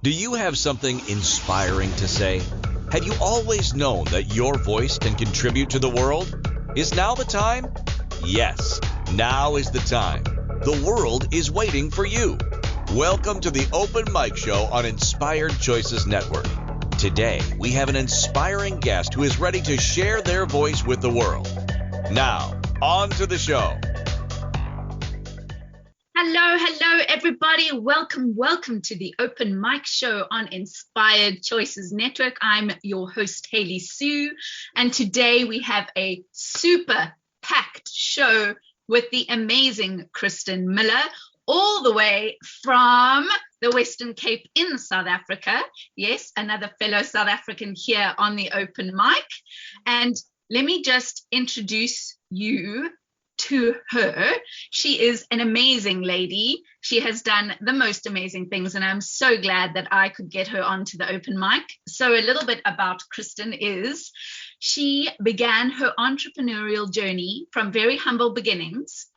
Do you have something inspiring to say? Have you always known that your voice can contribute to the world? Is now the time? Yes, now is the time. The world is waiting for you. Welcome to the Open Mic Show on Inspired Choices Network. Today, we have an inspiring guest who is ready to share their voice with the world. Now, on to the show. Hello, everybody. Welcome to the Open Mic Show on Inspired Choices Network. I'm your host, Hayley Sue, and today we have a super packed show with the amazing Kristen Miller, all the way from the Western Cape in South Africa. Yes, another fellow South African here on the Open Mic. And let me just introduce you to her. She is an amazing lady. She has done the most amazing things, and I'm so glad that I could get her onto the Open Mic. So a little bit about Kristen is she began her entrepreneurial journey from very humble beginnings,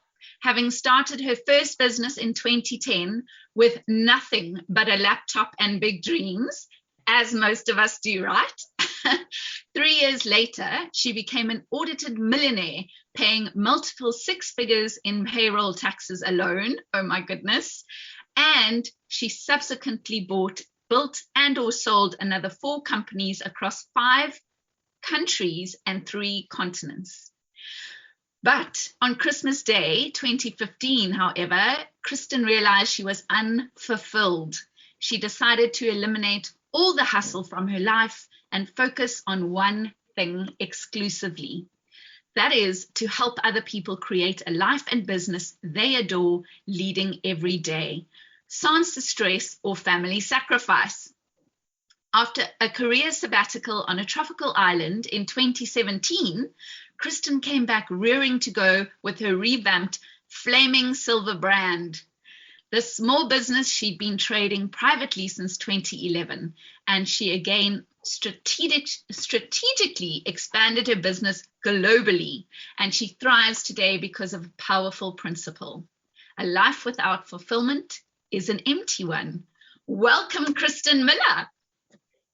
having started her first business in 2010 with nothing but a laptop and big dreams, as most of us do, right? 3 years later, she became an audited millionaire, paying multiple six figures in payroll taxes alone. Oh my goodness. And she subsequently built and or sold another 4 companies across 5 countries and 3 continents. But on Christmas Day 2015, however, Kristen realized she was unfulfilled. She decided to eliminate all the hustle from her life and focus on one thing exclusively. That is to help other people create a life and business they adore, leading every day, sans stress or family sacrifice. After a career sabbatical on a tropical island in 2017, Kristen came back rearing to go with her revamped Flaming Silver brand. The small business she'd been trading privately since 2011, and she again strategically expanded her business globally, and she thrives today because of a powerful principle. A life without fulfillment is an empty one. Welcome, Kristen Miller.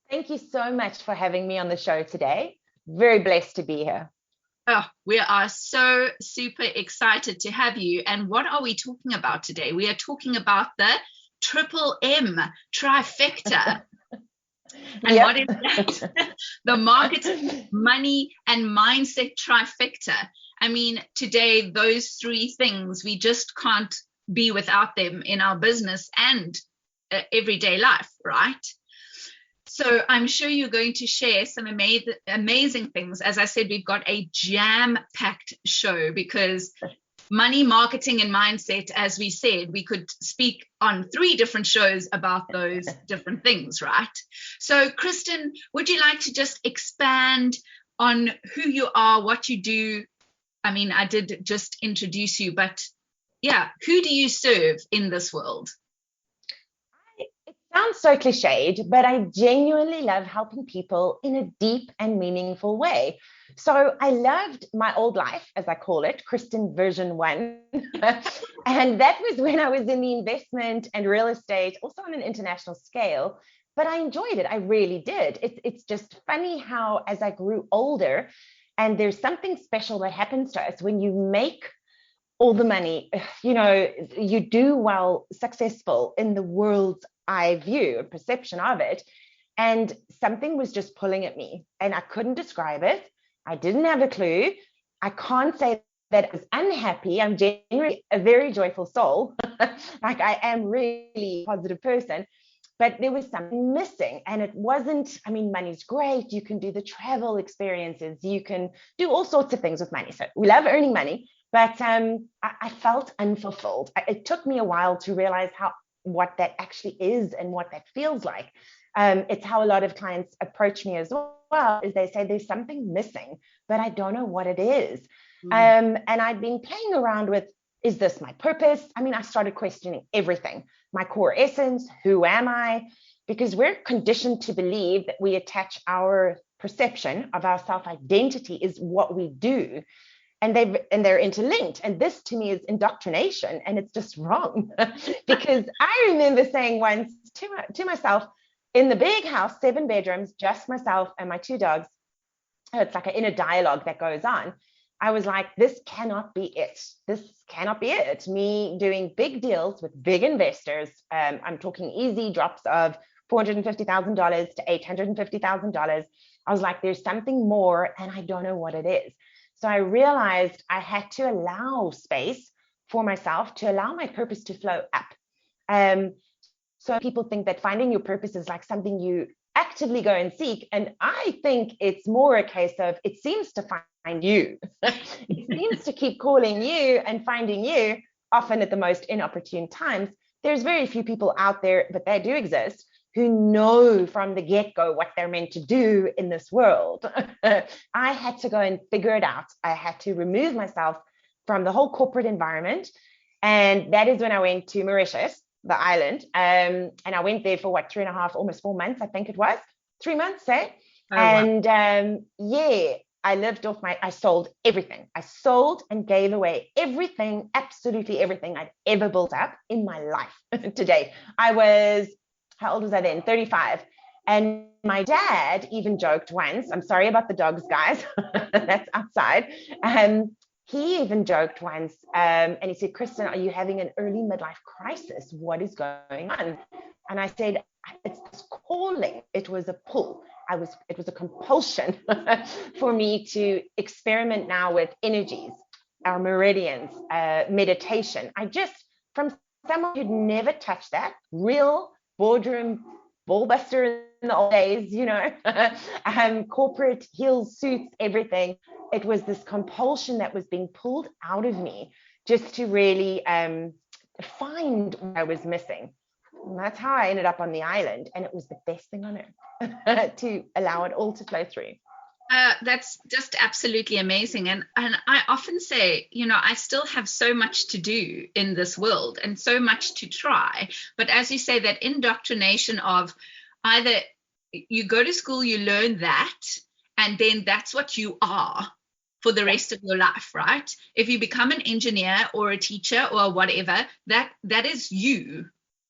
Thank you so much for having me on the show today. Very blessed to be here. Oh, we are so super excited to have you. And what are we talking about today? We are talking about the triple M trifecta. And Yep. what is that? The market, money, and mindset trifecta. I mean, today, those 3 things, we just can't be without them in our business and everyday life, right? So I'm sure you're going to share some amazing things. As I said, we've got a jam-packed show because money, marketing, and mindset, as we said, we could speak on 3 different shows about those different things, right? So, Kristen, would you like to just expand on who you are, what you do? I mean, I did just introduce you, but yeah, who do you serve in this world? Sounds so cliched, but I genuinely love helping people in a deep and meaningful way. So I loved my old life, as I call it, Kristen version 1. And that was when I was in the investment and real estate, also on an international scale. But I enjoyed it. I really did. It's just funny how as I grew older, and there's something special that happens to us when you make all the money, you do well, successful in the world's eye view, a perception of it. And something was just pulling at me and I couldn't describe it. I didn't have a clue. I can't say that I was unhappy. I'm generally a very joyful soul. Like I am really a positive person, but there was something missing. And it wasn't, I mean, money's great. You can do the travel experiences. You can do all sorts of things with money. So we love earning money, but I felt unfulfilled. It took me a while to realize what that actually is and what that feels like. It's how a lot of clients approach me as well, is they say there's something missing, but I don't know what it is. And I'd been playing around with, is this my purpose? I mean, I started questioning everything, my core essence, who am I? Because we're conditioned to believe that we attach our perception of our self-identity is what we do. And they're interlinked. And this to me is indoctrination, and it's just wrong. Because I remember saying once, just to myself in the big house, 7 bedrooms, just myself and my 2 dogs. It's like an inner dialogue that goes on. I was like, this cannot be it. This cannot be it. Me doing big deals with big investors. I'm talking easy drops of $450,000 to $850,000. I was like, there's something more, and I don't know what it is. So I realized I had to allow space for myself, to allow my purpose to flow up. So people think that finding your purpose is like something you actively go and seek. And I think it's more a case of it seems to find you. It seems to keep calling you and finding you, often at the most inopportune times. There's very few people out there, but they do exist, who know from the get-go what they're meant to do in this world. I had to go and figure it out. I had to remove myself from the whole corporate environment. And that is when I went to Mauritius, the island. And I went there for 3.5, almost 4 months, I think it was. 3 months, say. Oh, and wow. I lived off I sold everything. I sold and gave away everything, absolutely everything I'd ever built up in my life today. How old was I then? 35. And my dad even joked once, I'm sorry about the dogs, guys, that's outside. He even joked once, and he said, Kristen, are you having an early midlife crisis? What is going on? And I said, it's this calling. It was a pull. It was a compulsion for me to experiment now with energies, our meridians, meditation. From someone who'd never touched that, real boardroom ballbuster in the old days, corporate heels, suits, everything. It was this compulsion that was being pulled out of me just to really find what I was missing. And that's how I ended up on the island. And it was the best thing on earth to allow it all to flow through. That's just absolutely amazing. And I often say, I still have so much to do in this world and so much to try. But as you say, that indoctrination of either you go to school, you learn that, and then that's what you are for the rest of your life, right? If you become an engineer or a teacher or whatever, that is you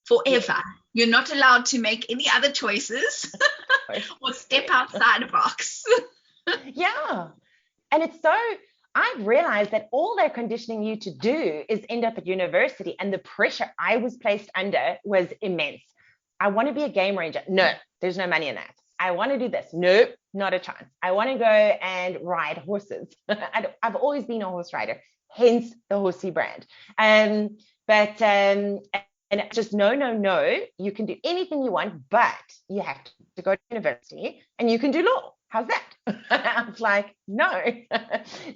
forever. You're not allowed to make any other choices or step outside a box. Yeah. And I've realized that all they're conditioning you to do is end up at university, and the pressure I was placed under was immense. I want to be a game ranger. No, there's no money in that. I want to do this. Nope, not a chance. I want to go and ride horses. I've always been a horse rider, hence the horsey brand. And just no, you can do anything you want, but you have to go to university and you can do law. How's that? I was like, no.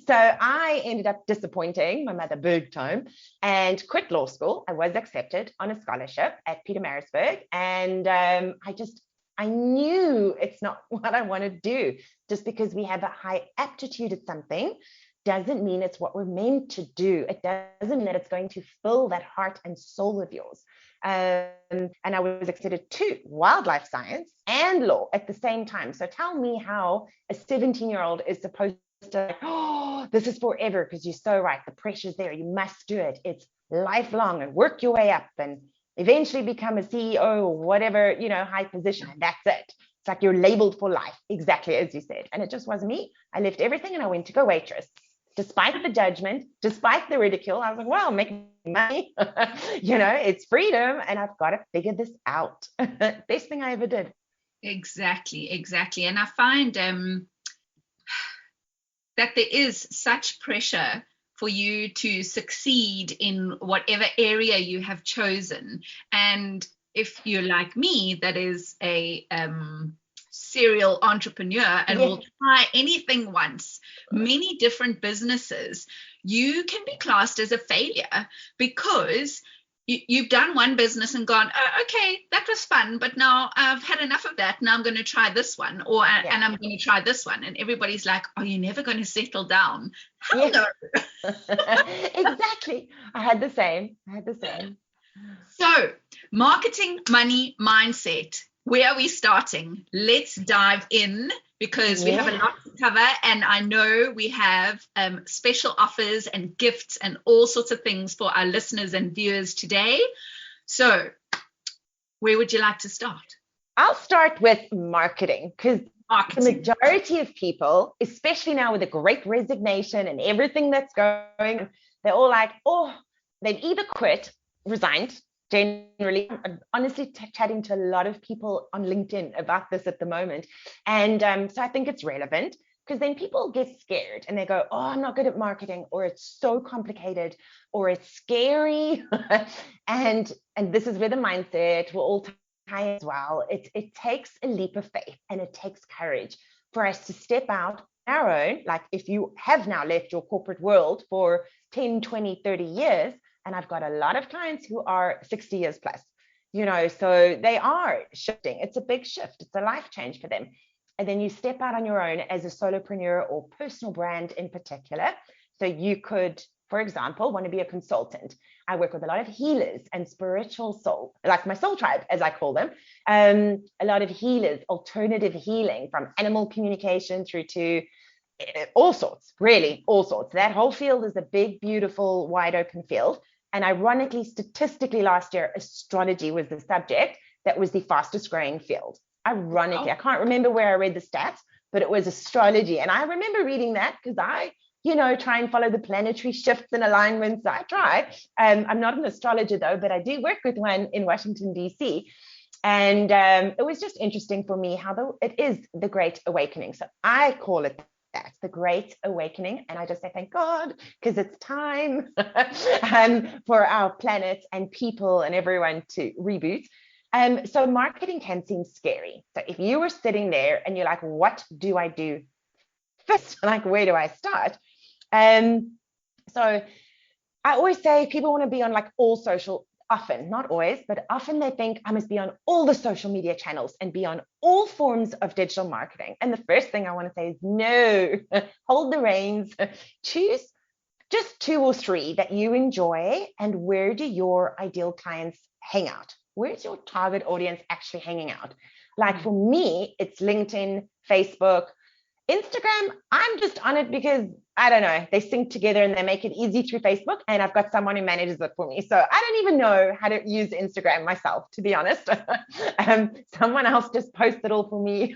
So I ended up disappointing my mother big time and quit law school. I was accepted on a scholarship at Pietermaritzburg. And I knew it's not what I want to do. Just because we have a high aptitude at something doesn't mean it's what we're meant to do. It doesn't mean that it's going to fill that heart and soul of yours. And I was accepted to wildlife science and law at the same time. So tell me how a 17-year-old is supposed to, this is forever, because you're so right. The pressure's there. You must do it. It's lifelong, and work your way up and eventually become a CEO or whatever, high position. And that's it. It's like you're labeled for life, exactly as you said. And it just wasn't me. I left everything and I went to go waitress. Despite the judgment, despite the ridicule, I was like, well, I'm making money, it's freedom, and I've got to figure this out. Best thing I ever did. Exactly. And I find that there is such pressure for you to succeed in whatever area you have chosen. And if you're like me, that is a serial entrepreneur and will try anything once, many different businesses, you can be classed as a failure because you've done one business and gone, oh, okay, that was fun, but now I've had enough of that. Now I'm going to try this one, and I'm going to try this one. And everybody's like, are you never going to settle down? Hell no. Exactly. I had the same. So, marketing, money, mindset. Where are we starting? Let's dive in, because we have a lot to cover, and I know we have special offers and gifts and all sorts of things for our listeners and viewers today. So Where would you like to start? I'll start with marketing, because the Marketing. majority of people, especially now with the great resignation and everything that's going, they're all like, oh, they've either quit, resigned. Generally, I'm honestly chatting to a lot of people on LinkedIn about this at the moment. And so I think it's relevant, because then people get scared and they go, oh, I'm not good at marketing, or it's so complicated, or it's scary. and this is where the mindset will all tie as well. It takes a leap of faith and it takes courage for us to step out on our own. Like if you have now left your corporate world for 10, 20, 30 years, and I've got a lot of clients who are 60 years plus, so they are shifting. It's a big shift. It's a life change for them. And then you step out on your own as a solopreneur or personal brand in particular. So you could, for example, want to be a consultant. I work with a lot of healers and spiritual soul, like my soul tribe, as I call them. A lot of healers, alternative healing, from animal communication through to all sorts, really all sorts. That whole field is a big, beautiful, wide open field. And ironically, statistically, last year, astrology was the subject that was the fastest growing field. Ironically, I can't remember where I read the stats, but it was astrology. And I remember reading that because I, try and follow the planetary shifts and alignments. I try. I'm not an astrologer though, but I do work with one in Washington, DC. And it was just interesting for me how it is the Great Awakening. So I call it that, the Great Awakening. And I just say, thank God, because it's time for our planet and people and everyone to reboot. So marketing can seem scary. So if you were sitting there and you're like, what do I do first? Like, where do I start? So I always say people want to be on like all social, often, not always, but often they think I must be on all the social media channels and be on all forms of digital marketing. And the first thing I want to say is no, hold the reins, choose just 2 or 3 that you enjoy. And where do your ideal clients hang out? Where's your target audience actually hanging out? Like for me, it's LinkedIn, Facebook, Instagram. I'm just on it because I don't know, they sync together and they make it easy through Facebook. And I've got someone who manages it for me. So I don't even know how to use Instagram myself, to be honest. Someone else just posts it all for me,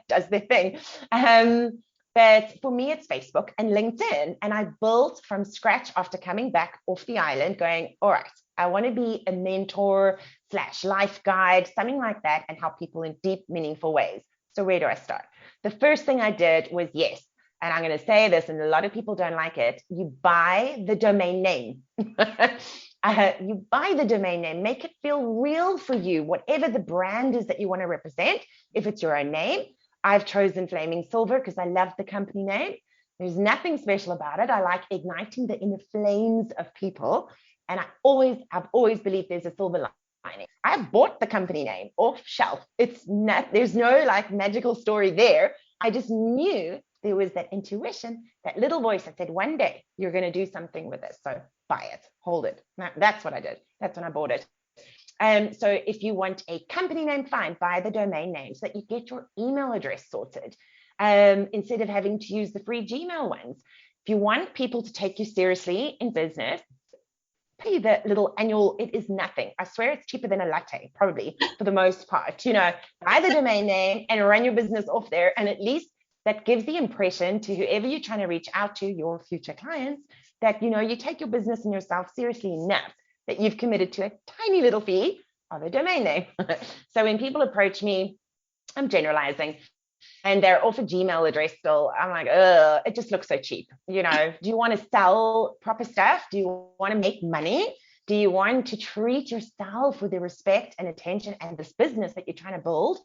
does their thing. But for me, it's Facebook and LinkedIn. And I built from scratch after coming back off the island going, all right, I want to be a mentor / life guide, something like that, and help people in deep, meaningful ways. So where do I start? The first thing I did was, yes, and I'm going to say this, and a lot of people don't like it, you buy the domain name. You buy the domain name, make it feel real for you, whatever the brand is that you want to represent. If it's your own name, I've chosen Flaming Silver because I love the company name. There's nothing special about it. I like igniting the inner flames of people. And I've always believed there's a silver lining. I bought the company name off shelf. There's no like magical story there. I just knew there was that intuition, that little voice that said, one day you're going to do something with this. So buy it, hold it. Now, that's what I did. That's when I bought it. So if you want a company name, fine, buy the domain name so that you get your email address sorted instead of having to use the free Gmail ones. If you want people to take you seriously in business, pay the little annual, it is nothing. I swear it's cheaper than a latte, probably for the most part. Buy the domain name and run your business off there. And at least that gives the impression to whoever you're trying to reach out to, your future clients, that, you take your business and yourself seriously enough that you've committed to a tiny little fee of a domain name. So when people approach me, I'm generalizing, and they're off a Gmail address still, I'm like, it just looks so cheap. Do you want to sell proper stuff? Do you want to make money? Do you want to treat yourself with the respect and attention, and this business that you're trying to build,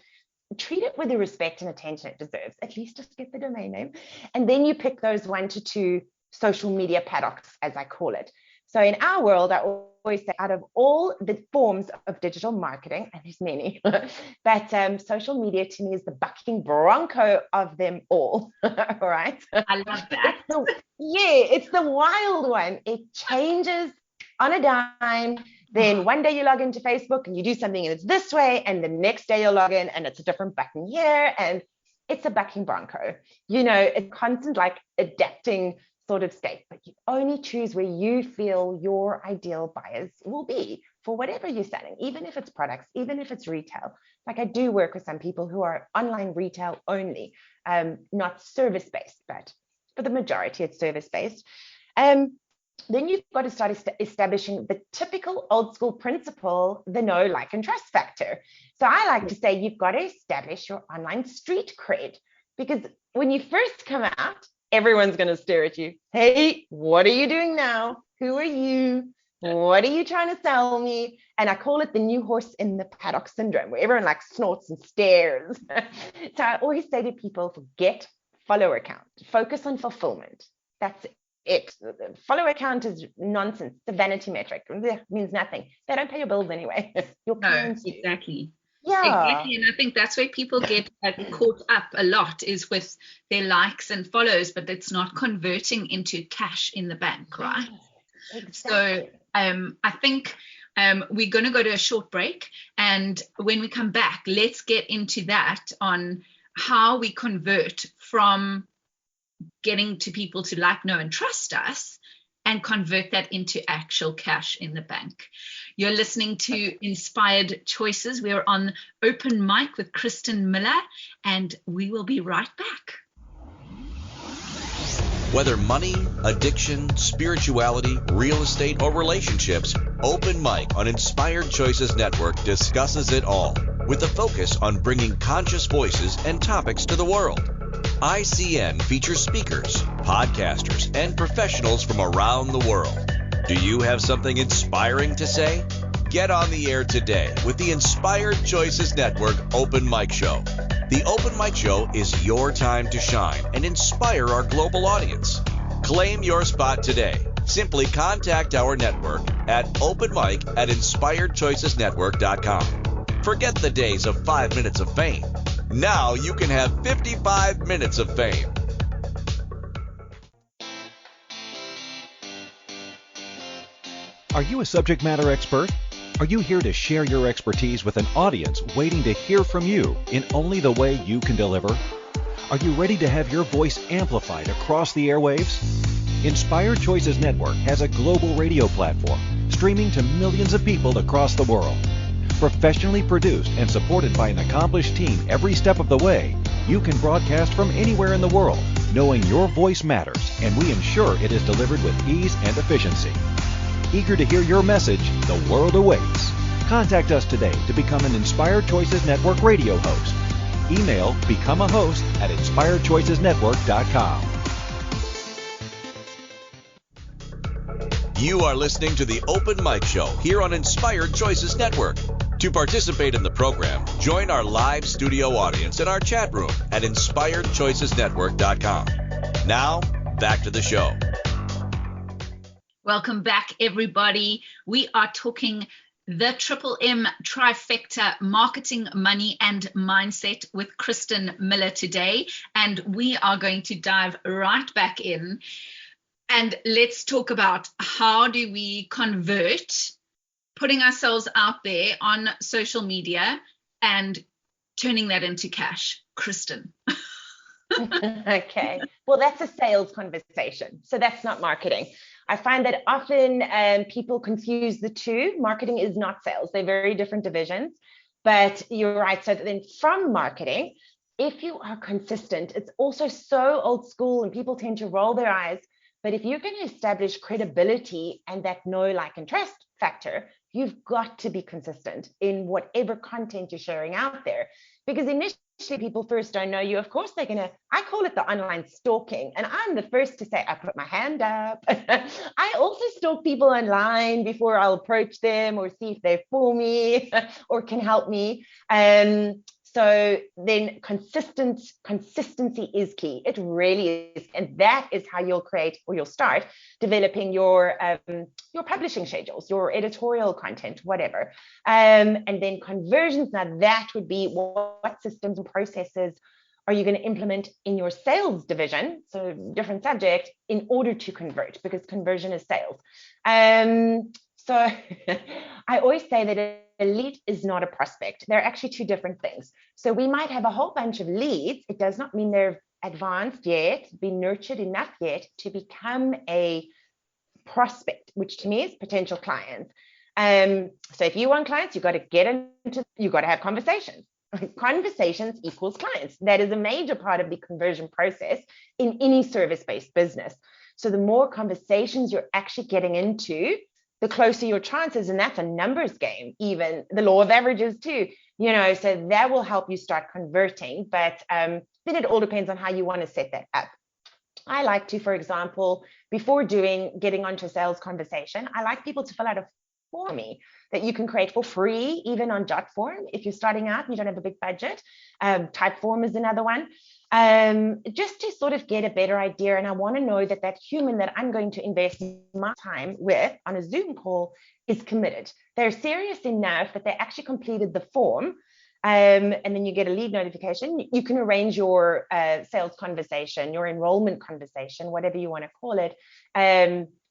treat it with the respect and attention it deserves? At least just get the domain name. And then you pick those 1 to 2 social media paddocks, as I call it. So in our world, I always say, out of all the forms of digital marketing, and there's many, but social media to me is the bucking bronco of them all. All right. I love that. It's the wild one. It changes on a dime. Then one day you log into Facebook and you do something and it's this way, and the next day you'll log in and it's a different button here, and it's a bucking bronco. It's constant like adapting sort of state, but you only choose where you feel your ideal buyers will be. for whatever you're selling, even if it's products, even if it's retail. Like I do work with some people who are online retail only, not service-based, but for the majority, it's service-based. Then you've got to start establishing the typical old school principle, the know, like, and trust factor. So I like to say you've got to establish your online street cred, because when you first come out, everyone's going to stare at you. Hey, what are you doing now? Who are you? What are you trying to sell me? And I call it the new horse in the paddock syndrome, where everyone like snorts and stares. So I always say to people, forget follower count, focus on fulfillment. That's it. Follower count is nonsense. It's a vanity metric. It means nothing. They don't pay your bills anyway. Your clients do. Exactly. Yeah. Exactly. And I think that's where people get caught up a lot, is with their likes and follows, but it's not converting into cash in the bank, right? Exactly. So I think we're going to go to a short break. And when we come back, let's get into that, on how we convert from getting to people to like, know, and trust us, and convert that into actual cash in the bank. You're listening to Inspired Choices. We're on Open Mic with Kristen Miller, and we will be right back. Whether money, addiction, spirituality, real estate, or relationships, Open Mic on Inspired Choices Network discusses it all, with a focus on bringing conscious voices and topics to the world. ICN features speakers, podcasters, and professionals from around the world. Do you have something inspiring to say? Get on the air today with the Inspired Choices Network Open Mic Show. The Open Mic Show is your time to shine and inspire our global audience. Claim your spot today. Simply contact our network at openmic@inspiredchoicesnetwork.com. Forget the days of 5 minutes of fame. Now you can have 55 minutes of fame. Are you a subject matter expert? Are you here to share your expertise with an audience waiting to hear from you in only the way you can deliver? Are you ready to have your voice amplified across the airwaves? Inspired Choices Network has a global radio platform streaming to millions of people across the world. Professionally produced and supported by an accomplished team every step of the way, you can broadcast from anywhere in the world, knowing your voice matters, and we ensure it is delivered with ease and efficiency. Eager to hear your message, the world awaits. Contact us today to become an Inspired Choices Network radio host. Email becomeahost@inspiredchoicesnetwork.com. You are listening to the Open Mic Show here on Inspired Choices Network. To participate in the program, join our live studio audience in our chat room at inspiredchoicesnetwork.com. Now, back to the show. Welcome back, everybody. We are talking the Triple M Trifecta, marketing, money, and mindset, with Kristen Miller today. And we are going to dive right back in. And let's talk about, how do we convert putting ourselves out there on social media and turning that into cash. Kristen. Okay. Well, that's a sales conversation. So that's not marketing. I find that often people confuse the two. Marketing is not sales. They're very different divisions. But you're right. So then from marketing, if you are consistent, it's also so old school and people tend to roll their eyes. But if you're going to establish credibility and that know, like, and trust factor, you've got to be consistent in whatever content you're sharing out there. Because initially people first don't know you. Of course, they're going to, I call it the online stalking. And I'm the first to say, I put my hand up. I also stalk people online before I'll approach them or see if they're for me or can help me. So then consistency is key. It really is. And that is how you'll create, or you'll start developing your publishing schedules, your editorial content, whatever. And then conversions, now that would be what systems and processes are you going to implement in your sales division? So different subject, in order to convert, because conversion is sales. So I always say that a lead is not a prospect. They're actually two different things. So we might have a whole bunch of leads. It does not mean they're advanced yet, been nurtured enough yet to become a prospect, which to me is potential clients. So if you want clients, you got to have conversations. Conversations equals clients. That is a major part of the conversion process in any service-based business. So the more conversations you're actually getting into, the closer your chances, and that's a numbers game, even the law of averages too, so that will help you start converting. But then it all depends on how you want to set that up. I like to, for example, before getting onto a sales conversation, I like people to fill out a form for me that you can create for free, even on Jotform. If you're starting out and you don't have a big budget, Typeform is another one. Just to sort of get a better idea. And I want to know that human that I'm going to invest my time with on a Zoom call is committed. They're serious enough that they actually completed the form. And then you get a lead notification. You can arrange your sales conversation, your enrollment conversation, whatever you want to call it,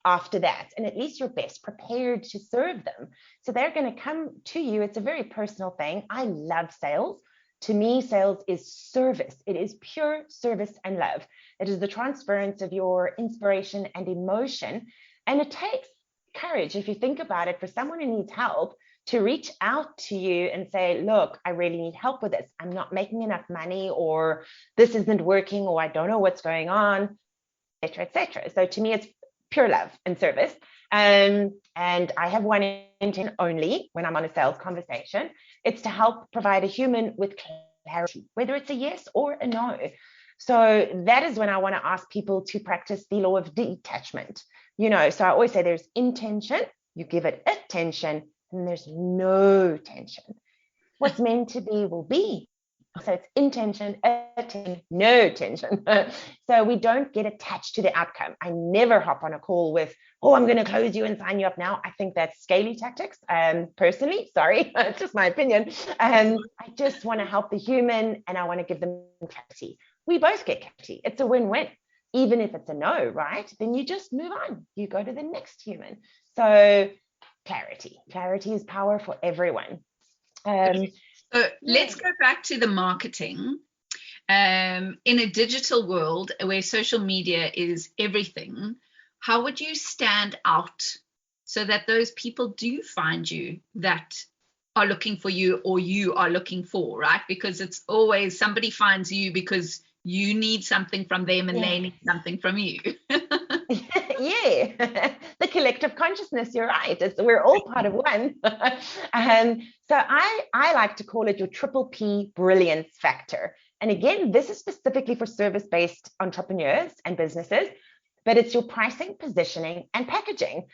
after that. And at least you're best prepared to serve them. So they're going to come to you. It's a very personal thing. I love sales. To me, sales is service. It is pure service and love. It is the transference of your inspiration and emotion. And it takes courage, if you think about it, for someone who needs help to reach out to you and say, look, I really need help with this. I'm not making enough money, or this isn't working, or I don't know what's going on, et cetera, et cetera. So to me, it's pure love and service. And I have one intent only when I'm on a sales conversation. It's to help provide a human with clarity, whether it's a yes or a no. So that is when I want to ask people to practice the law of detachment. So I always say there's intention, you give it attention, and there's no tension. What's meant to be will be. So it's intention, attention, no tension. So we don't get attached to the outcome. I never hop on a call with, I'm going to close you and sign you up now. I think that's scaly tactics. Personally, sorry, it's just my opinion. I just want to help the human, and I want to give them clarity. We both get clarity. It's a win-win. Even if it's a no, right? Then you just move on. You go to the next human. So clarity is power for everyone. So let's go back to the marketing. In a digital world where social media is everything, how would you stand out so that those people do find you that are looking for you, or you are looking for, right? Because it's always somebody finds you because you need something from them and they need something from you. Yeah, the collective consciousness, you're right. We're all part of one. So I like to call it your triple P brilliance factor. And again, this is specifically for service-based entrepreneurs and businesses, but it's your pricing, positioning, and packaging.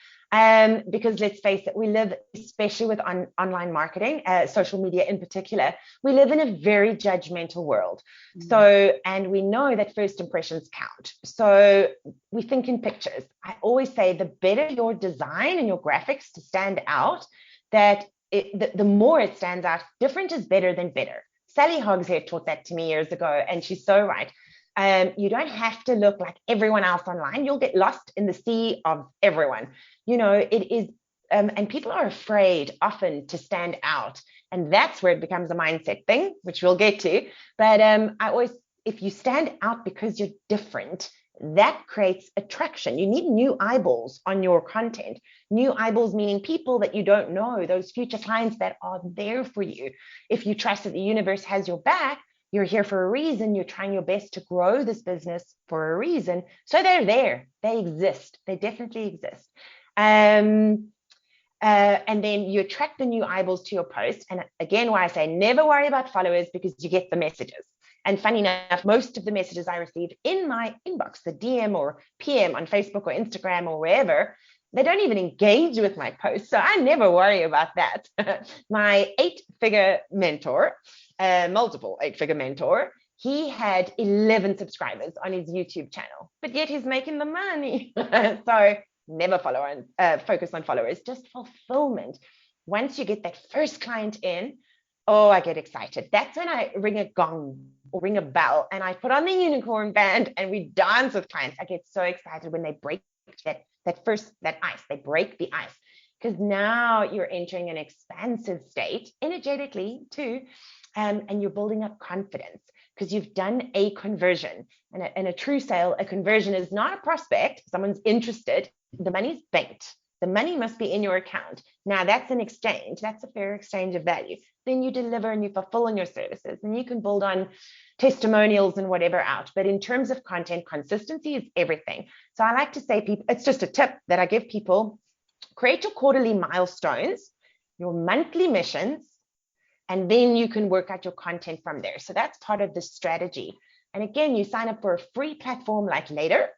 Because let's face it, we live, especially with online marketing, social media in particular, we live in a very judgmental world. So, and we know that first impressions count. So we think in pictures. I always say the better your design and your graphics to stand out, that the more it stands out. Different is better than better. Sally Hogshead taught that to me years ago, and she's so right. You don't have to look like everyone else online. You'll get lost in the sea of everyone. It is, and people are afraid often to stand out. And that's where it becomes a mindset thing, which we'll get to. But if you stand out because you're different, that creates attraction. You need new eyeballs on your content. New eyeballs meaning people that you don't know, those future clients that are there for you. If you trust that the universe has your back, you're here for a reason. You're trying your best to grow this business for a reason. So they're there. They exist. They definitely exist. And then you attract the new eyeballs to your post. And again, why I say never worry about followers, because you get the messages. And funny enough, most of the messages I receive in my inbox, the DM or PM on Facebook or Instagram or wherever, they don't even engage with my posts. So I never worry about that. My 8-figure mentor, multiple 8-figure mentor, he had 11 subscribers on his YouTube channel, but yet he's making the money. So never focus on followers, just fulfillment. Once you get that first client in, I get excited. That's when I ring a gong or ring a bell and I put on the unicorn band and we dance with clients. I get so excited when they break that ice. They break the ice, because now you're entering an expansive state energetically too. And you're building up confidence because you've done a conversion. And a true sale, a conversion is not a prospect. Someone's interested. The money's banked. The money must be in your account. Now that's an exchange. That's a fair exchange of value. Then you deliver and you fulfill on your services, and you can build on testimonials and whatever out. But in terms of content, consistency is everything. So I like to say, people, it's just a tip that I give people: create your quarterly milestones, your monthly missions, and then you can work out your content from there. So that's part of the strategy. And again, you sign up for a free platform like Later,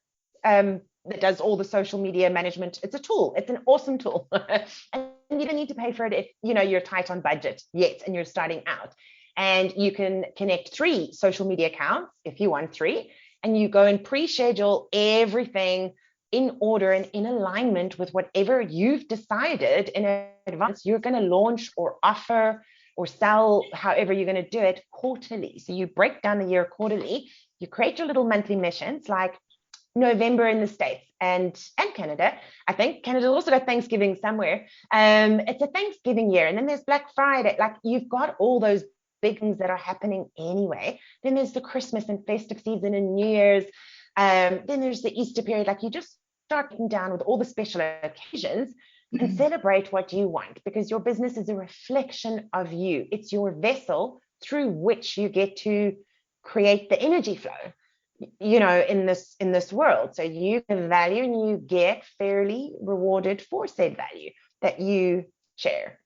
that does all the social media management. It's a tool. It's an awesome tool. And you don't need to pay for it if you're tight on budget yet and you're starting out. And you can connect 3 social media accounts if you want 3, and you go and pre-schedule everything in order and in alignment with whatever you've decided in advance you're going to launch or offer or sell, however you're going to do it, quarterly. So you break down the year quarterly, you create your little monthly missions, like November in the States and Canada. I think Canada also got Thanksgiving somewhere. It's a Thanksgiving year. And then there's Black Friday. Like, you've got all those big things that are happening anyway. Then there's the Christmas and festive season and New Year's. Then there's the Easter period. Like, you just start getting down with all the special occasions and celebrate what you want, because your business is a reflection of you. It's your vessel through which you get to create the energy flow, in this world. So you give value and you get fairly rewarded for said value that you share.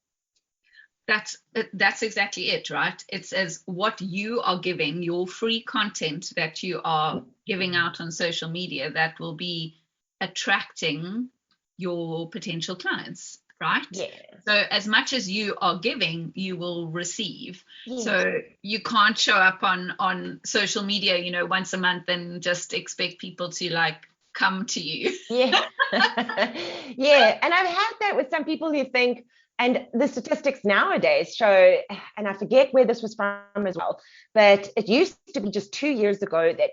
That's exactly it, right? It's as what you are giving, your free content that you are giving out on social media, that will be attracting your potential clients, right? Yeah. So as much as you are giving, you will receive. Yeah. So you can't show up on social media, once a month and just expect people to come to you. Yeah. Yeah. And I've had that with some people who think, and the statistics nowadays show, and I forget where this was from as well, but it used to be just 2 years ago that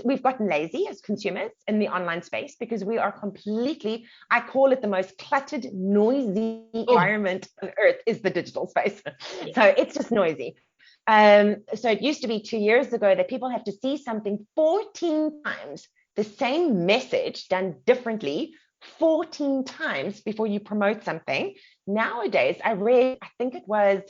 we've gotten lazy as consumers in the online space, because we are completely, I call it the most cluttered, noisy environment on earth is the digital space. Yeah. So it's just noisy. So it used to be 2 years ago that people have to see something 14 times, the same message done differently 14 times before you promote something. Nowadays, I think it was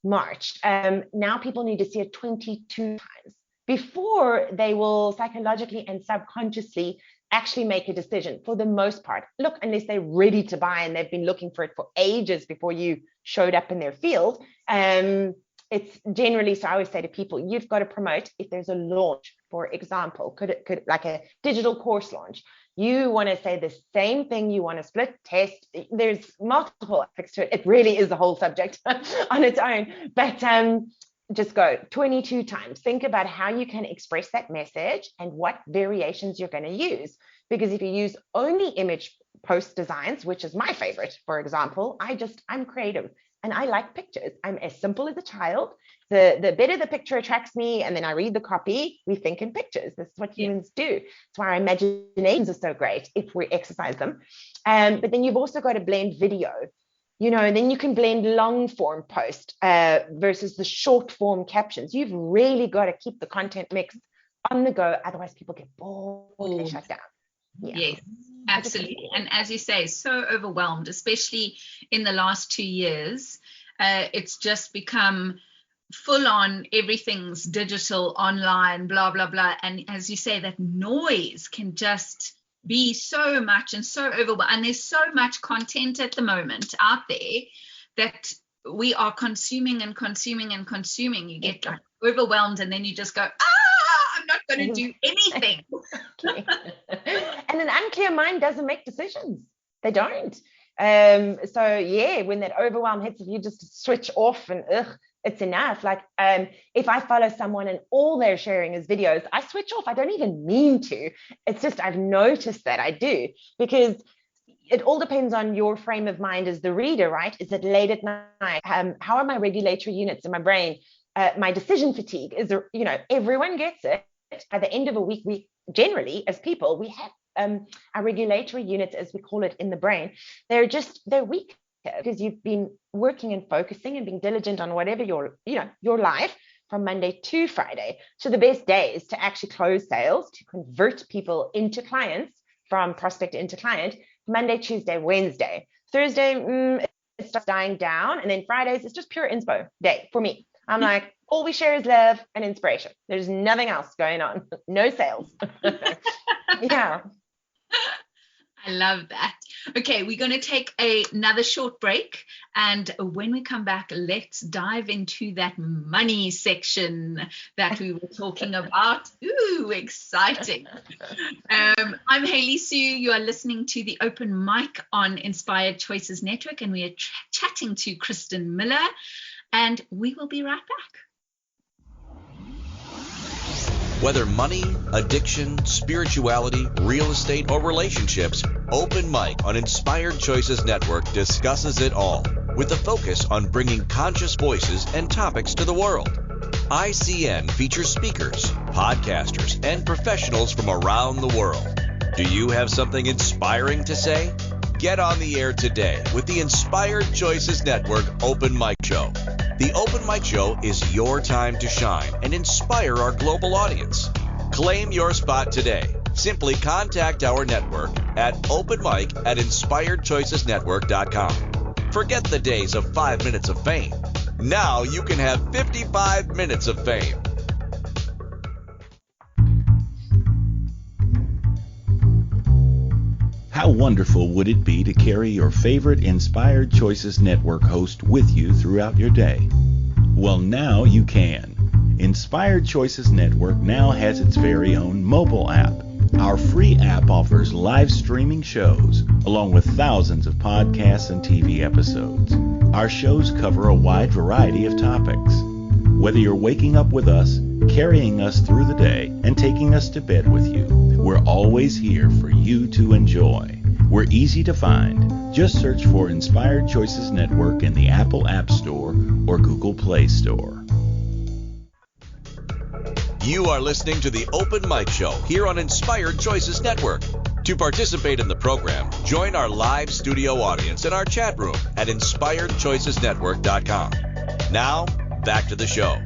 March, now people need to see it 22 times before they will psychologically and subconsciously actually make a decision, for the most part. Look, unless they're ready to buy and they've been looking for it for ages before you showed up in their field. It's generally, so I always say to people, you've got to promote if there's a launch, for example, could like a digital course launch. You want to say the same thing, you want to split test. There's multiple aspects to it. It really is a whole subject on its own, but just go 22 times. Think about how you can express that message and what variations you're going to use. Because if you use only image post designs, which is my favorite, for example, I'm creative and I like pictures. I'm as simple as a child. The better the picture attracts me, and then I read the copy, we think in pictures. This is what humans do. It's why our imaginations are so great if we exercise them. But then you've also got to blend video, and then you can blend long form post versus the short form captions. You've really got to keep the content mix on the go. Otherwise people get bored and they shut down. Yeah. Yes, absolutely. And as you say, so overwhelmed, especially in the last 2 years. It's just become full on, everything's digital, online, blah, blah, blah. And as you say, that noise can just be so much and so overwhelming. And there's so much content at the moment out there that we are consuming and consuming and consuming. You get overwhelmed, and then you just go, I'm not going to do anything. And an unclear mind doesn't make decisions. They don't. So yeah, when that overwhelm hits, if you just switch off and it's enough. Like if I follow someone and all they're sharing is videos, I switch off. I don't even mean to. It's just I've noticed that I do, because it all depends on your frame of mind as the reader, right? Is it late at night? How are my regulatory units in my brain? My decision fatigue is, everyone gets it. By the end of a week, we generally, as people, we have our regulatory units, as we call it in the brain. They're weak, because you've been working and focusing and being diligent on whatever your life from Monday to Friday. So the best days to actually close sales, to convert people into clients, from prospect into client, Monday, Tuesday, Wednesday. Thursday, it starts dying down. And then Fridays, it's just pure inspo day for me. I'm like, all we share is love and inspiration. There's nothing else going on. No sales. Yeah. I love that. Okay, we're going to take another short break. And when we come back, let's dive into that money section that we were talking about. Ooh, exciting. I'm Hayley Sue. You are listening to the Open Mic on Inspired Choices Network, and we are chatting to Kristen Miller, and we will be right back. Whether money, addiction, spirituality, real estate, or relationships, Open Mic on Inspired Choices Network discusses it all with a focus on bringing conscious voices and topics to the world. ICN features speakers, podcasters, and professionals from around the world. Do you have something inspiring to say? Get on the air today with the Inspired Choices Network Open Mic Show. The Open Mic Show is your time to shine and inspire our global audience. Claim your spot today. Simply contact our network at openmic@inspiredchoicesnetwork.com. Forget the days of 5 minutes of fame. Now you can have 55 minutes of fame. How wonderful would it be to carry your favorite Inspired Choices Network host with you throughout your day? Well, now you can. Inspired Choices Network now has its very own mobile app. Our free app offers live streaming shows, along with thousands of podcasts and TV episodes. Our shows cover a wide variety of topics. Whether you're waking up with us, carrying us through the day, and taking us to bed with you, we're always here for you to enjoy. We're easy to find. Just search for Inspired Choices Network in the Apple App Store or Google Play Store. You are listening to the Open Mic Show here on Inspired Choices Network. To participate in the program, join our live studio audience in our chat room at inspiredchoicesnetwork.com. Now, back to the show.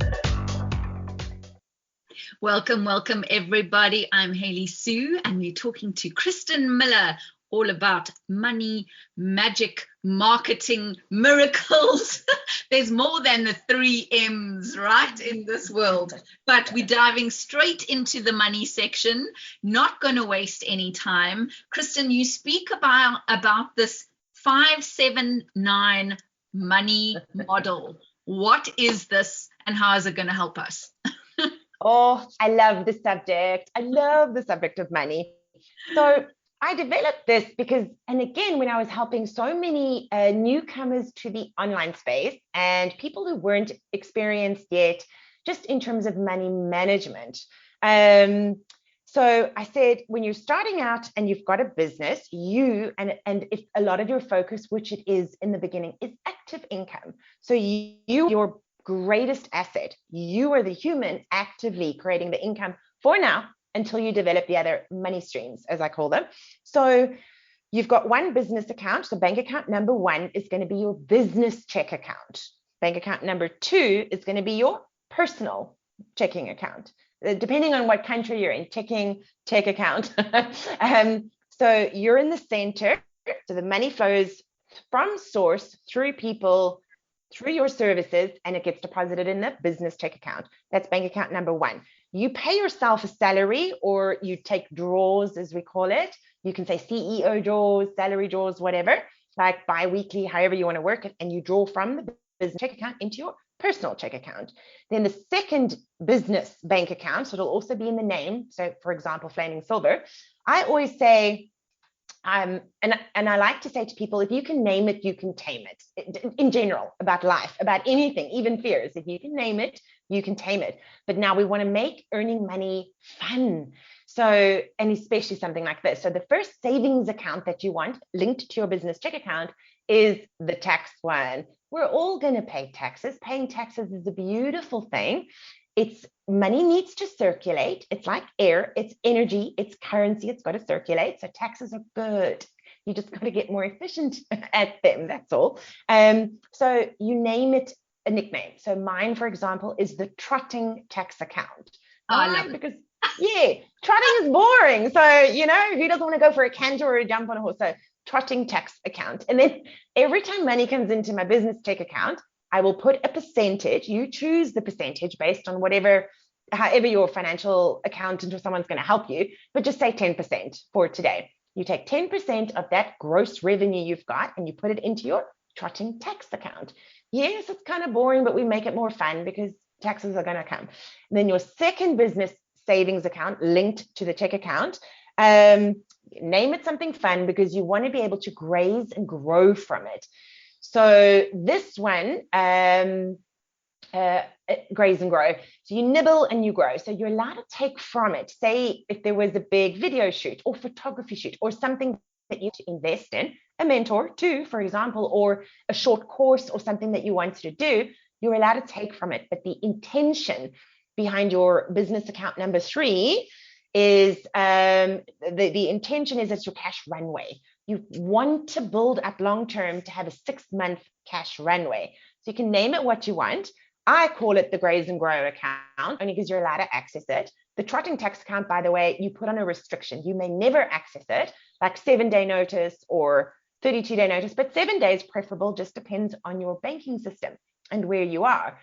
Welcome everybody. I'm Hayley Sue, and we're talking to Kristen Miller all about money, magic, marketing, miracles. There's more than the 3 M's, right, in this world. But we're diving straight into the money section, not going to waste any time. Kristen, you speak about this 579 money model. What is this, and how is it going to help us? Oh, I love the subject. I love the subject of money. So I developed this because, and again, when I was helping so many newcomers to the online space and people who weren't experienced yet, just in terms of money management. So I said, when you're starting out and you've got a business, and if a lot of your focus, which it is in the beginning, is active income. So your greatest asset. You are the human actively creating the income for now until you develop the other money streams, as I call them. So you've got one business account. So bank account number 1 is going to be your business check account. Bank account number 2 is going to be your personal checking account, depending on what country you're in, check account. So you're in the center. So the money flows from source through people, through your services, and it gets deposited in the business check account. That's bank account number 1. You pay yourself a salary, or you take draws, as we call it. You can say CEO draws, salary draws, whatever, like bi-weekly, however you want to work it, and you draw from the business check account into your personal check account. Then the second business bank account, so it'll also be in the name. So for example, Flaming Silver, I always say, and I like to say to people, if you can name it, you can tame it. In general, about life, about anything, even fears. If you can name it, you can tame it. But now we want to make earning money fun. So, and especially something like this. So the first savings account that you want linked to your business check account is the tax one. We're all going to pay taxes. Paying taxes is a beautiful thing. It's money needs to circulate. It's like air, it's energy, it's currency, it's got to circulate. So taxes are good. You just got to get more efficient at them. That's all. So you name it a nickname. So mine, for example, is the trotting tax account. I love it. Because trotting is boring. So, who doesn't want to go for a canter or a jump on a horse? So trotting tax account. And then every time money comes into my business check account, I will put a percentage. You choose the percentage based on however your financial accountant or someone's going to help you, but just say 10% for today. You take 10% of that gross revenue you've got and you put it into your trotting tax account. Yes, it's kind of boring, but we make it more fun because taxes are going to come. And then your second business savings account linked to the check account, name it something fun because you want to be able to graze and grow from it. So this one, graze and grow. So you nibble and you grow. So you're allowed to take from it. Say if there was a big video shoot or photography shoot or something that you to invest in, a mentor too, for example, or a short course or something that you wanted to do, you're allowed to take from it. But the intention behind your business account number 3 is the intention is it's your cash runway. You want to build up long-term to have a 6-month cash runway. So you can name it what you want. I call it the Graze and Grow account only because you're allowed to access it. The trotting tax account, by the way, you put on a restriction. You may never access it, like 7-day notice or 32-day notice, but 7 days preferable, just depends on your banking system and where you are.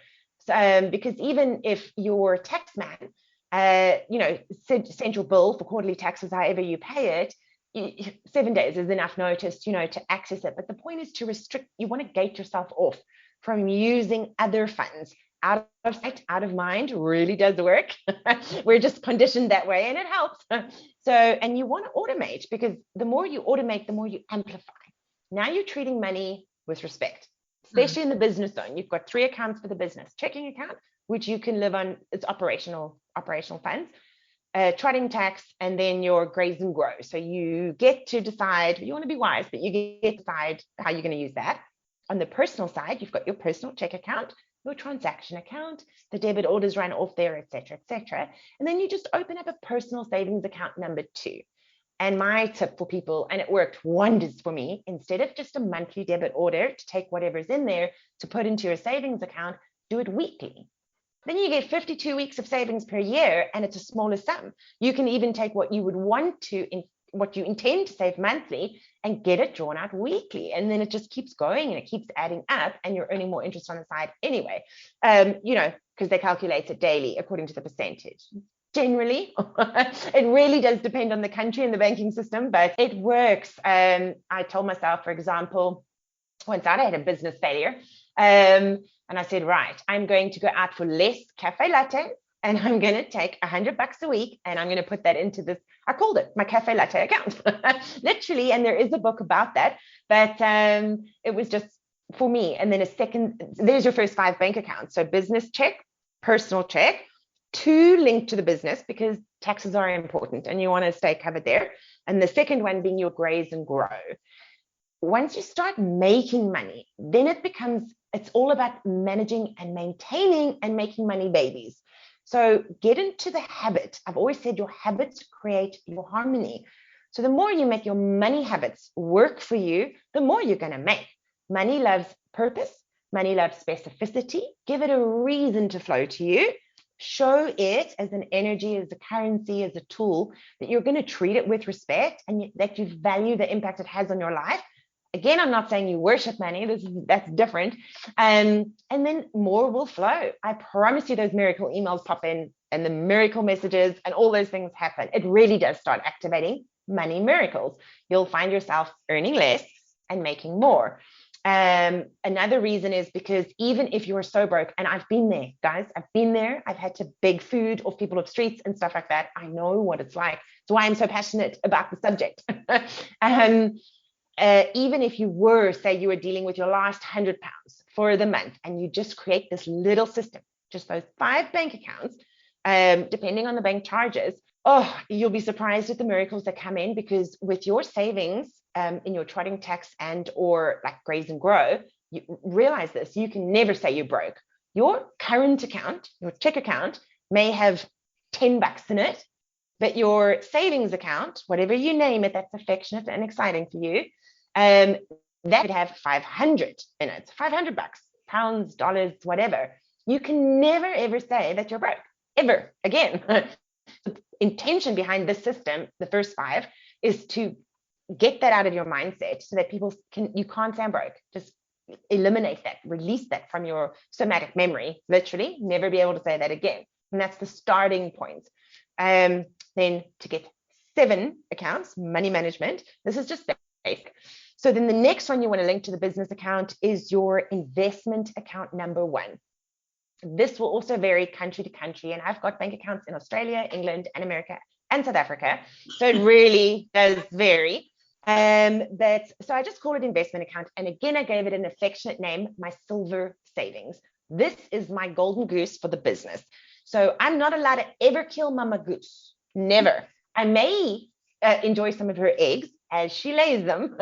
So, because even if your tax man, sent your bill for quarterly taxes, however you pay it, 7 days is enough notice, to access it. But the point is to restrict. You want to gate yourself off from using other funds. Out of sight, out of mind really does work. We're just conditioned that way and it helps. So, and you want to automate because the more you automate, the more you amplify. Now you're treating money with respect, especially in the business zone. You've got 3 accounts for the business: checking account, which you can live on, it's operational funds, trotting tax, and then your graze and grow. So you get to decide, you want to be wise, but you get to decide how you're going to use that. On the personal side, you've got your personal check account, your transaction account, the debit orders run off there, etc., etc. And then you just open up a personal savings account number 2. And my tip for people, and it worked wonders for me, instead of just a monthly debit order to take whatever's in there to put into your savings account, do it weekly. Then you get 52 weeks of savings per year, and it's a smaller sum. You can even take what you would want to, what you intend to save monthly, and get it drawn out weekly. And then it just keeps going and it keeps adding up, and you're earning more interest on the side anyway, because they calculate it daily according to the percentage. Generally, it really does depend on the country and the banking system, but it works. I told myself, for example, once I had a business failure, and I said, right, I'm going to go out for less cafe latte, and I'm going to take $100 a week, and I'm going to put that into this. I called it my cafe latte account, literally. And there is a book about that, but it was just for me. And then there's your first 5 bank accounts. So business check, personal check, 2 linked to the business because taxes are important and you want to stay covered there. And the second one being your graze and grow. Once you start making money, then it's all about managing and maintaining and making money babies. So get into the habit. I've always said your habits create your harmony. So the more you make your money habits work for you, the more you're going to make. Money loves purpose. Money loves specificity. Give it a reason to flow to you. Show it as an energy, as a currency, as a tool, that you're going to treat it with respect and that you value the impact it has on your life. Again, I'm not saying you worship money. That's different. And then more will flow. I promise you those miracle emails pop in and the miracle messages and all those things happen. It really does start activating money miracles. You'll find yourself earning less and making more. Another reason is because even if you're so broke, and I've been there, guys, I've been there. I've had to beg food off people off streets and stuff like that. I know what it's like. It's why I'm so passionate about the subject. Even if you were dealing with your last £100 for the month, and you just create this little system, just those 5 bank accounts, depending on the bank charges, you'll be surprised at the miracles that come in, because with your savings in your trotting tax and or like graze and grow, you realize this, you can never say you're broke. Your current account, your check account, may have $10 in it, but your savings account, whatever you name it, that's affectionate and exciting for you, that would have 500 in it, $500, pounds, dollars, whatever. You can never ever say that you're broke, ever again. The intention behind this system, the first 5, is to get that out of your mindset so that you can't sound broke. Just eliminate that, release that from your somatic memory, literally, never be able to say that again. And that's the starting point. Then to get 7 accounts, money management, this is just basic. So then the next one you want to link to the business account is your investment account number 1. This will also vary country to country. And I've got bank accounts in Australia, England, and America, and South Africa. So it really does vary. So I just call it investment account. And again, I gave it an affectionate name, my silver savings. This is my golden goose for the business. So I'm not allowed to ever kill Mama Goose. Never. I may enjoy some of her eggs as she lays them.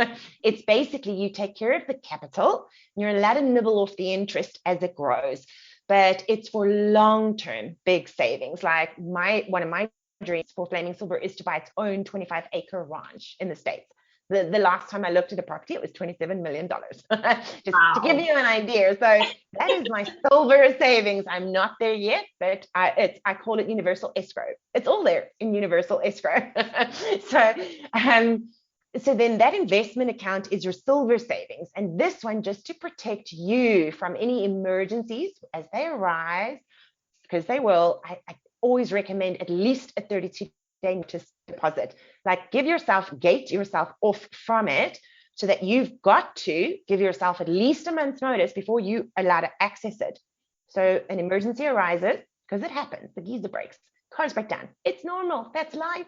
It's basically you take care of the capital. And you're allowed to nibble off the interest as it grows. But it's for long-term big savings. Like one of my dreams for Flaming Silver is to buy its own 25-acre ranch in the States. The last time I looked at a property, it was $27 million. Just to give you an idea. So that is my silver savings. I'm not there yet, but I call it universal escrow. It's all there in universal escrow. So then that investment account is your silver savings. And this one, just to protect you from any emergencies as they arise, because they will, I always recommend at least a 32-day notice deposit. Like gate yourself off from it so that you've got to give yourself at least a month's notice before you allow to access it. So an emergency arises, because it happens, the geyser breaks, cars break down. It's normal. That's life.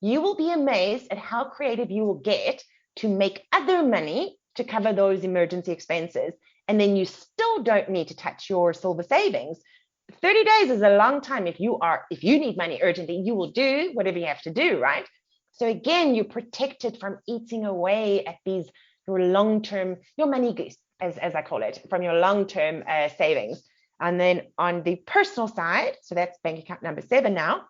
You will be amazed at how creative you will get to make other money to cover those emergency expenses. And then you still don't need to touch your silver savings. 30 days is a long time. If you need money urgently, you will do whatever you have to do, right? So again, you're protected from eating away at your long-term, your money goose, as I call it, from your long-term savings. And then on the personal side, so that's bank account number 7 now,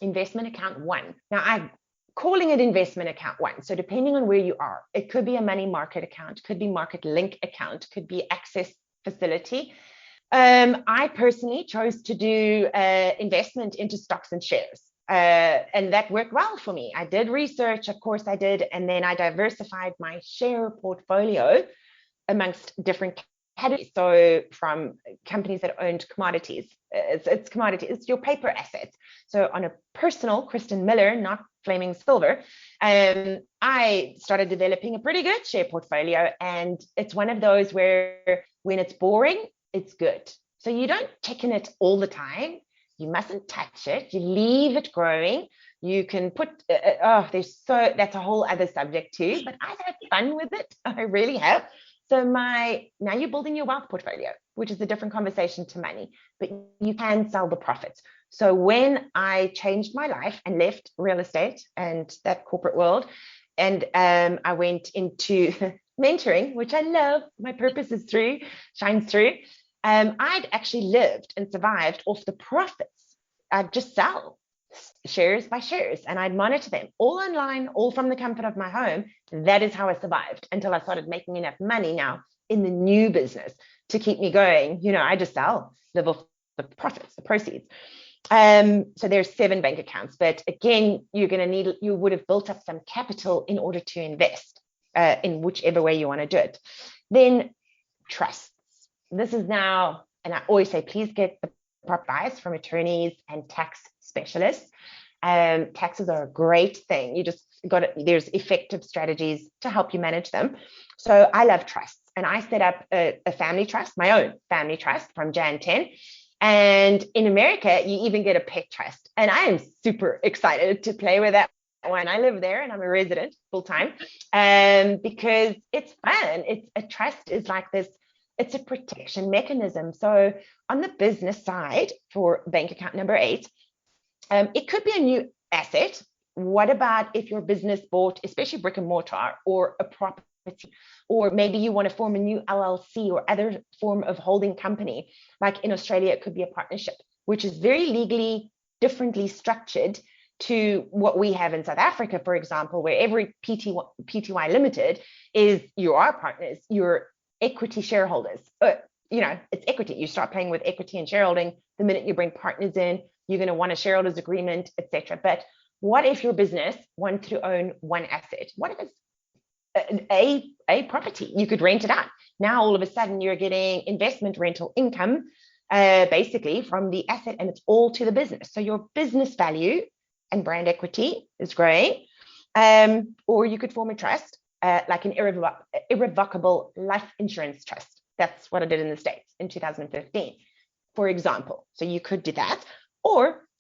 investment account 1. Now I'm calling it investment account 1. So depending on where you are, it could be a money market account, could be market link account, could be access facility. I personally chose to do investment into stocks and shares. And that worked well for me. I did research, of course I did, and then I diversified my share portfolio amongst different categories. So from companies that owned commodities, it's commodity, it's your paper assets. So on a personal, Kristen Miller, not Flaming Silver, I started developing a pretty good share portfolio. And it's one of those where when it's boring, it's good. So you don't check in it all the time. You mustn't touch it. You leave it growing. You can put, that's a whole other subject too, but I've had fun with it. I really have. So now you're building your wealth portfolio, which is a different conversation to money, but you can sell the profits. So when I changed my life and left real estate and that corporate world, and I went into mentoring, which I love, my purpose shines through. I'd actually lived and survived off the profits. I'd just sell shares by shares and I'd monitor them all online, all from the comfort of my home. That is how I survived until I started making enough money now in the new business to keep me going. I just live off the profits, the proceeds. So there's 7 bank accounts, but again, you would have built up some capital in order to invest in whichever way you want to do it. Then trusts. This is now, and I always say, please get the proper advice from attorneys and tax specialists. Taxes are a great thing. You just there's effective strategies to help you manage them. So I love trusts, and I set up a family trust, my own family trust from Jan 10. And in America, you even get a pet trust. And I am super excited to play with that one. I live there and I'm a resident full time, because it's fun. A trust is like this. It's a protection mechanism. So on the business side for bank account number 8, it could be a new asset. What about if your business bought, especially brick and mortar or a property, or maybe you want to form a new LLC or other form of holding company? Like in Australia, it could be a partnership, which is very legally differently structured to what we have in South Africa, for example, where every PTY Limited is you are partners, you're equity shareholders. It's equity. You start playing with equity and shareholding the minute you bring partners in. You're going to want a shareholders agreement, etc. But What if your business wanted to own one asset? What if it's a property? You could rent it out. Now, all of a sudden, you're getting investment rental income, basically from the asset, and it's all to the business. So your business value and brand equity is growing. Or you could form a trust, like an irrevocable life insurance trust. That's what I did in the States in 2015, for example. So you could do that.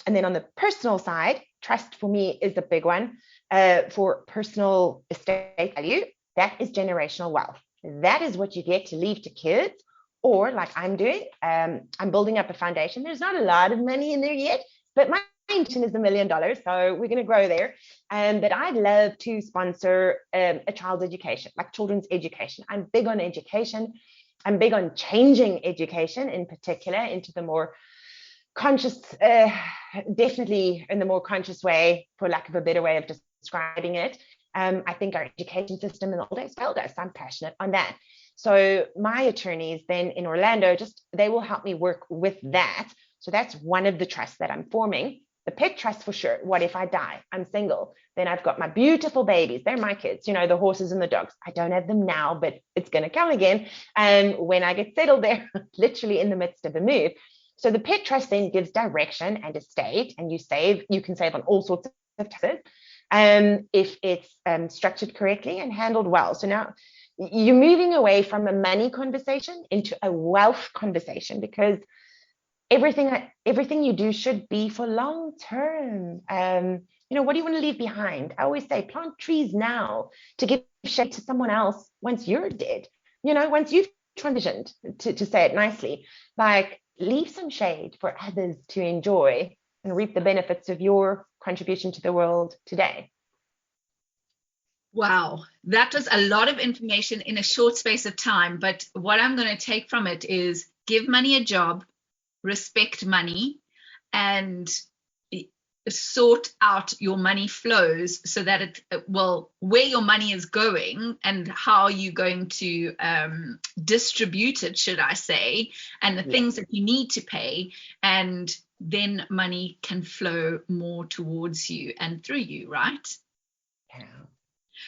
And then on the personal side, trust for me is a big one, for personal estate value. That is generational wealth. That is what you get to leave to kids, or like I'm doing, I'm building up a foundation. There's not a lot of money in there yet, but my intention is $1 million. So we're going to grow there. But I'd love to sponsor a child's education, like children's education. I'm big on education. I'm big on changing education in particular into the more conscious, definitely in the more conscious way, for lack of a better way of describing it. I think our education system in the old days failed us. I'm passionate on that. So my attorneys then in Orlando, they will help me work with that. So that's one of the trusts that I'm forming. The pet trust for sure. What if I die? I'm single. Then I've got my beautiful babies. They're my kids, the horses and the dogs. I don't have them now, but it's going to come again. And when I get settled there, literally in the midst of a move. So the pet trust then gives direction and estate, and you can save on all sorts of taxes if it's structured correctly and handled well. So now you're moving away from a money conversation into a wealth conversation, because everything you do should be for long term. What do you want to leave behind? I always say plant trees now to give shade to someone else once you're dead. Once you've transitioned, to say it nicely, like leave some shade for others to enjoy and reap the benefits of your contribution to the world today. Wow, that was a lot of information in a short space of time. But what I'm going to take from it is give money a job, respect money, and sort out your money flows so that where your money is going and how you're going to distribute it, should I say, and the things that you need to pay, and then money can flow more towards you and through you, right? Yeah.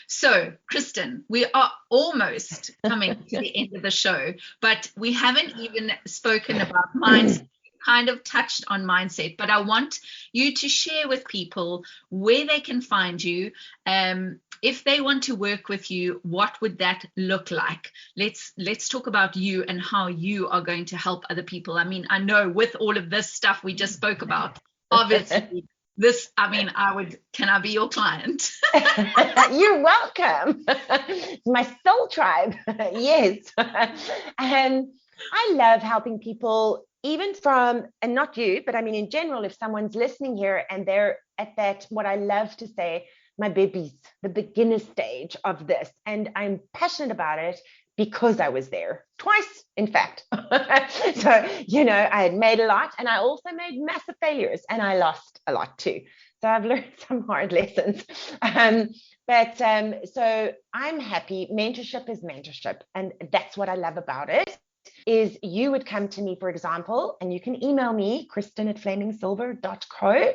So, Kristen, we are almost coming to the end of the show, but we haven't even spoken about mindset. Kind of touched on mindset, but I want you to share with people where they can find you. If they want to work with you, what would that look like? Let's talk about you and how you are going to help other people. I mean, I know with all of this stuff we just spoke about, obviously can I be your client? You're welcome. My soul tribe. Yes. And I love helping people, even from, and not you, but I mean, in general, if someone's listening here and they're at that, what I love to say, my babies, the beginner stage of this. And I'm passionate about it because I was there twice, in fact. So, I had made a lot, and I also made massive failures, and I lost a lot too. So I've learned some hard lessons. So I'm happy. Mentorship is mentorship. And that's what I love about it. Is you would come to me, for example, and you can email me, kristen@flamingsilver.co.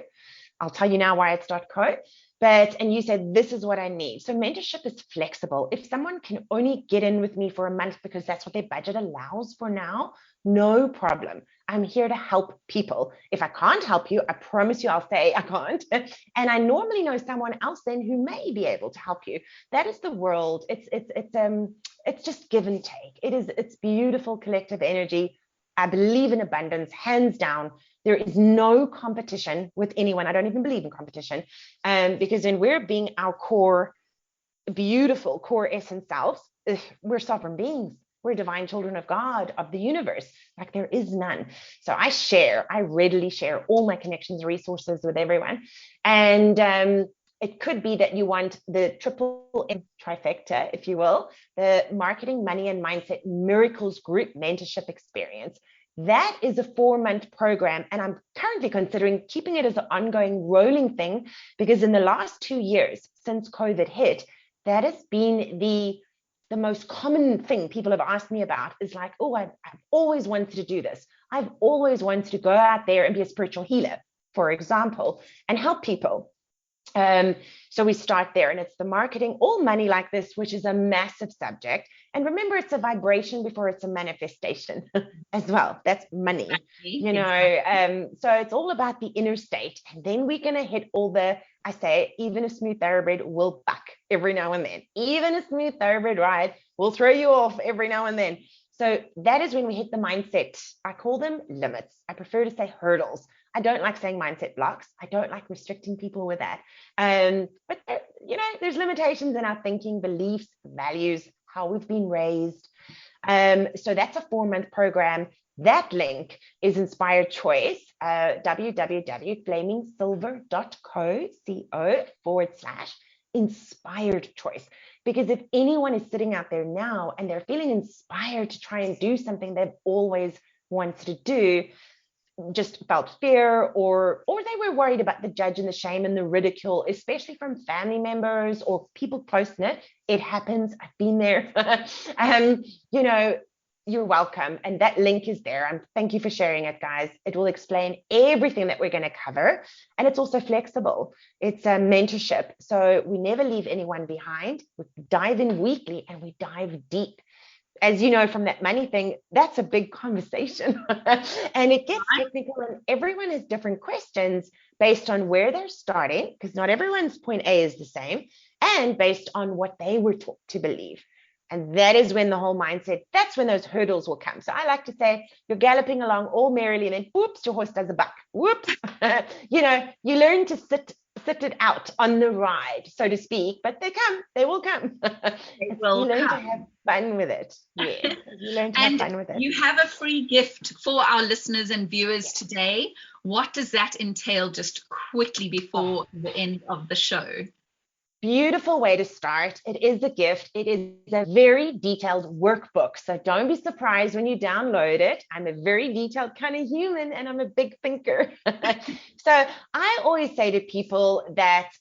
I'll tell you now why it's .co. And you said, this is what I need. So mentorship is flexible. If someone can only get in with me for a month because that's what their budget allows for now, no problem. I'm here to help people. If I can't help you, I promise you I'll say I can't. And I normally know someone else then who may be able to help you. That is the world. It's just give and take. It's beautiful collective energy. I believe in abundance, hands down. There is no competition with anyone. I don't even believe in competition, because when we're being our core, beautiful core essence selves, we're sovereign beings. We're divine children of God, of the universe. Like there is none. So I readily share all my connections, resources with everyone. And it could be that you want the triple M trifecta, if you will, the marketing, money, and mindset miracles group mentorship experience. That is a 4-month program, and I'm currently considering keeping it as an ongoing rolling thing, because in the last 2 years since COVID hit, that has been the most common thing people have asked me about is like, oh, I've always wanted to do this. I've always wanted to go out there and be a spiritual healer, for example, and help people. So we start there, and it's the marketing, all money like this, which is a massive subject. And remember, it's a vibration before it's a manifestation as well. That's money, you know. So it's all about the inner state. And then we're going to hit all the, I say, even a smooth thoroughbred will buck every now and then. Even a smooth thoroughbred ride will throw you off every now and then. So that is when we hit the mindset. I call them limits. I prefer to say hurdles. I don't like saying mindset blocks. I don't like restricting people with that. But you know, there's limitations in our thinking, beliefs, values, how we've been raised. So that's a 4-month program. That link is Inspired Choice, www.flamingsilver.co/inspired choice. Because if anyone is sitting out there now and they're feeling inspired to try and do something they've always wanted to do, just felt fear, or they were worried about the judge and the shame and the ridicule, especially from family members or people close-knit. It happens. I've been there. You know, you're welcome. And that link is there. Thank you for sharing it, guys. It will explain everything that we're going to cover. And it's also flexible. It's a mentorship. So we never leave anyone behind. We dive in weekly and we dive deep. As you know, from that money thing, that's a big conversation and it gets technical, and everyone has different questions based on where they're starting, because not everyone's point A is the same, and based on what they were taught to believe. And that is when the whole mindset, that's when those hurdles will come. So I like to say, you're galloping along all merrily, and then whoops, your horse does a buck. Whoops. You know, you learn to sit it out on the ride, so to speak, but they will come. They will you learn come. to have fun with it. Yes, you learn to have fun with it. You have a free gift for our listeners and viewers today. What does that entail, just quickly before the end of the show? Beautiful way to start. It is a gift. It is a very detailed workbook. So don't be surprised when you download it. I'm a very detailed kind of human, and I'm a big thinker. So I always say to people that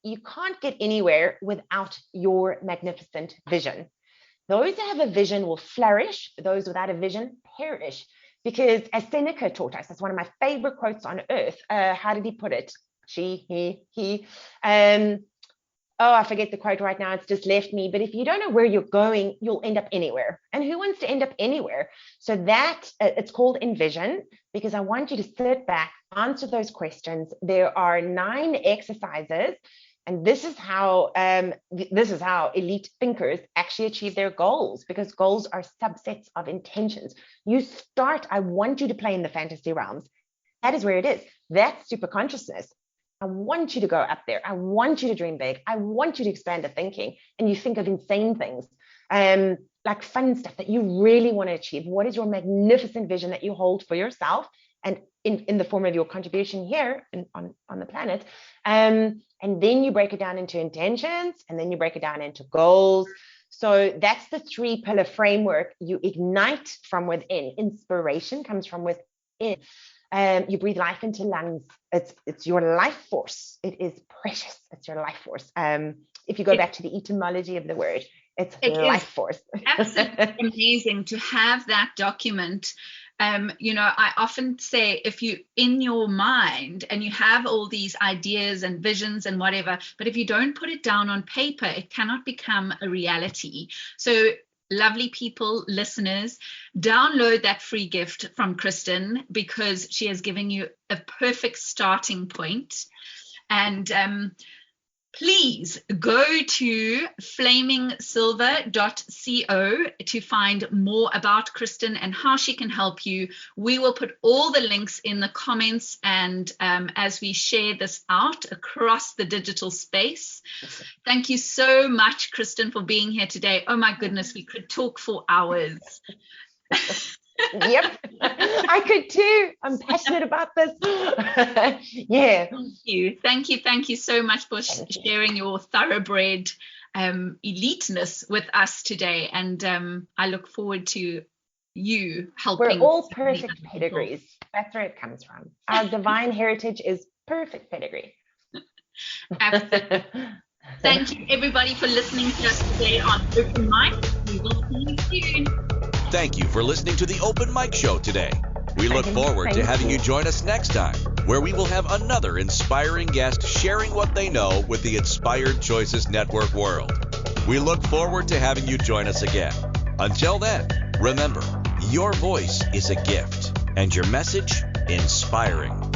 you can't get anywhere without your magnificent vision. Those that have a vision will flourish. Those without a vision perish. Because as Seneca taught us, that's one of my favorite quotes on earth. How did he put it? He. Oh, I forget the quote right now. It's just left me. But if you don't know where you're going, you'll end up anywhere. And who wants to end up anywhere? So that it's called Envision, because I want you to sit back, answer those questions. There are 9 exercises. And this is how elite thinkers actually achieve their goals, because goals are subsets of intentions. You start, I want you to play in the fantasy realms. That is where it is. That's super consciousness. I want you to go up there. I want you to dream big. I want you to expand the thinking. And you think of insane things, like fun stuff that you really want to achieve. What is your magnificent vision that you hold for yourself and in the form of your contribution here on the planet? And then you break it down into intentions, and then you break it down into goals. So that's the 3-pillar framework. You ignite from within. Inspiration comes from within. You breathe life into lungs. It's your life force. It is precious. It's your life force. If you go back to the etymology of the word, it's life force. Absolutely amazing to have that document. You know, I often say, if you in your mind and you have all these ideas and visions and whatever, but if you don't put it down on paper, it cannot become a reality. So lovely people, listeners, download that free gift from Kristen, because she has given you a perfect starting point. And please go to flamingsilver.co to find more about Kristen and how she can help you. We will put all the links in the comments, and as we share this out across the digital space. Thank you so much, Kristen, for being here today. Oh my goodness, we could talk for hours. Yep, I could too. I'm passionate about this. Yeah. Thank you so much for sharing your thoroughbred eliteness with us today. And I look forward to you helping. We're all perfect pedigrees. That's where it comes from. Our divine heritage is perfect pedigree. Absolutely. Thank you, everybody, for listening to us today on Open Mic. We will see you soon. Thank you for listening to the Open Mic Show today. We look forward to having you join us next time, where we will have another inspiring guest sharing what they know with the Inspired Choices Network world. We look forward to having you join us again. Until then, remember, your voice is a gift and your message inspiring.